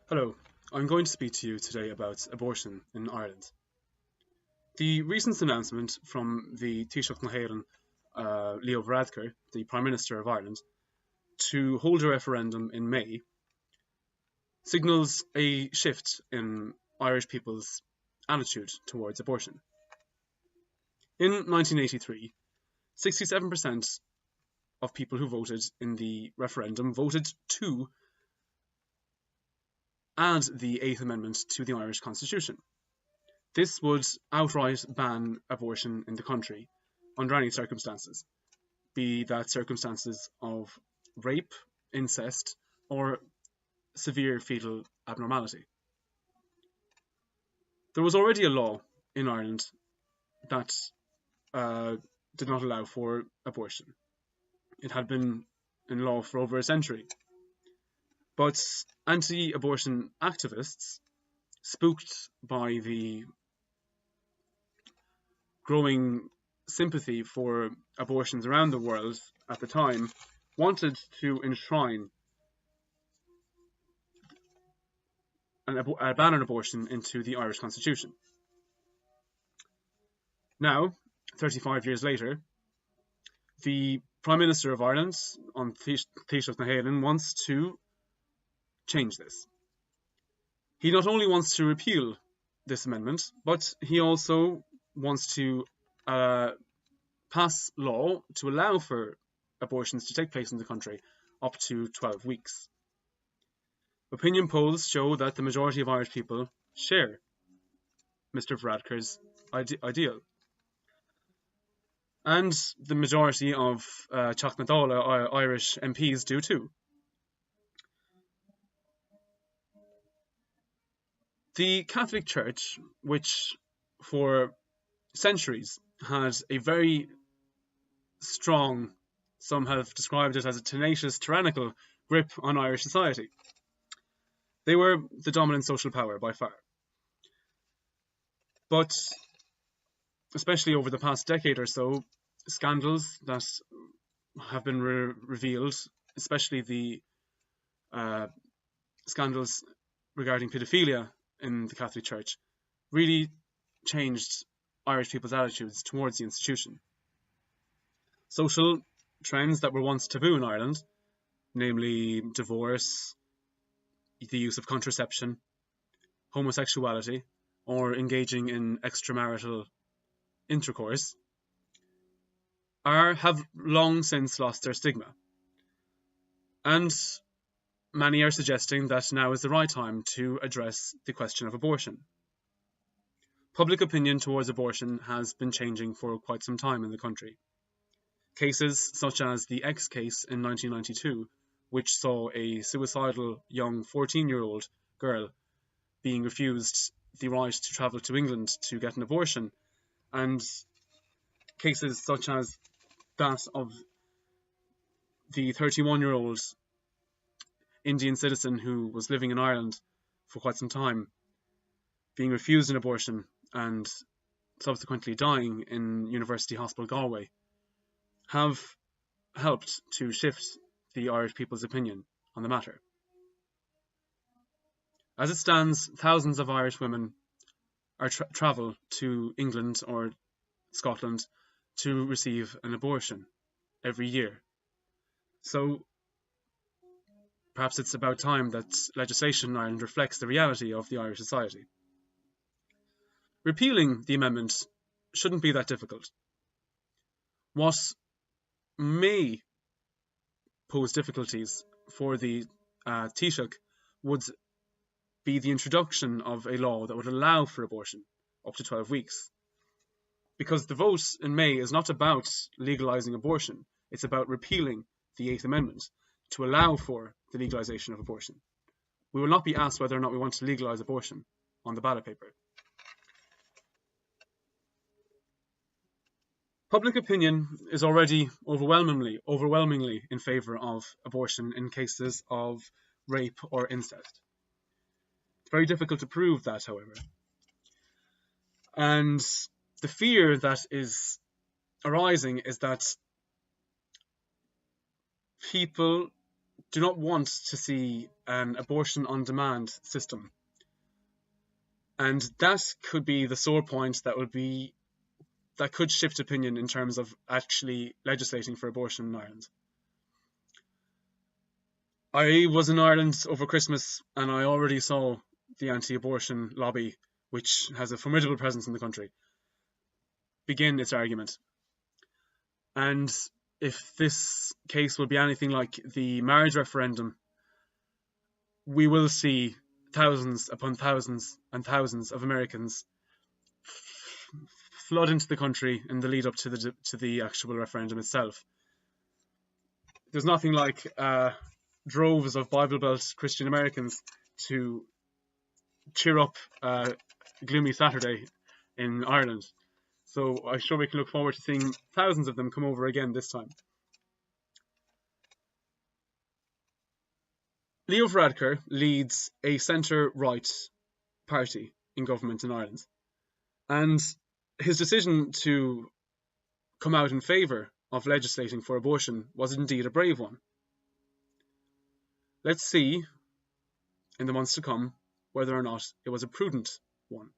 Hello, I'm going to speak to you today about abortion in Ireland. The recent announcement from the Taoiseach na hÉireann, Leo Varadkar, the Prime Minister of Ireland, to hold a referendum in May signals a shift in Irish people's attitude towards abortion. In 1983, 67% of people who voted in the referendum voted to add the Eighth Amendment to the Irish Constitution. This would outright ban abortion in the country under any circumstances, be that circumstances of rape, incest, or severe fetal abnormality. There was already a law in Ireland that uh, did not allow for abortion. It had been in law for over a century. But anti abortion activists, spooked by the growing sympathy for abortions around the world at the time, wanted to enshrine a ban on abortion into the Irish Constitution. Now, 35 years later, the Prime Minister of Ireland, on Taoiseach na hÉireann, wants to change this. He not only wants to repeal this amendment, but he also wants to pass law to allow for abortions to take place in the country up to 12 weeks. Opinion polls show that the majority of Irish people share Mr. Varadkar's ideal. And the majority of Teach na Dála Irish MPs do too. The Catholic Church, which for centuries had a very strong, some have described it as a tenacious, tyrannical grip on Irish society. They were the dominant social power by far. But especially over the past decade or so, scandals that have been revealed, especially the scandals regarding paedophilia in the Catholic Church, really changed Irish people's attitudes towards the institution. Social trends that were once taboo in Ireland, namely divorce, the use of contraception, homosexuality, or engaging in extramarital intercourse, have long since lost their stigma. And many are suggesting that now is the right time to address the question of abortion. Public opinion towards abortion has been changing for quite some time in the country. Cases such as the X case in 1992, which saw a suicidal young 14-year-old girl being refused the right to travel to England to get an abortion, and cases such as that of the 31-year-old Indian citizen who was living in Ireland for quite some time, being refused an abortion and subsequently dying in University Hospital Galway, have helped to shift the Irish people's opinion on the matter. As it stands, thousands of Irish women travel to England or Scotland to receive an abortion every year. So perhaps it's about time that legislation in Ireland reflects the reality of the Irish society. Repealing the amendment shouldn't be that difficult. What may pose difficulties for the Taoiseach would be the introduction of a law that would allow for abortion up to 12 weeks. Because the vote in May is not about legalising abortion, it's about repealing the Eighth Amendment to allow for the legalisation of abortion. We will not be asked whether or not we want to legalise abortion on the ballot paper. Public opinion is already overwhelmingly in favour of abortion in cases of rape or incest. It's very difficult to prove that, however. And the fear that is arising is that people do not want to see an abortion on demand system. And that could be the sore point that could shift opinion in terms of actually legislating for abortion in Ireland. I was in Ireland over Christmas and I already saw the anti-abortion lobby, which has a formidable presence in the country, begin its argument. And if this case will be anything like the marriage referendum, we will see thousands upon thousands and thousands of Americans flood into the country in the lead up to the actual referendum itself. There's nothing like droves of Bible Belt Christian Americans to cheer up a gloomy Saturday in Ireland. So I'm sure we can look forward to seeing thousands of them come over again this time. Leo Varadkar leads a centre-right party in government in Ireland. And his decision to come out in favour of legislating for abortion was indeed a brave one. Let's see, in the months to come, whether or not it was a prudent one.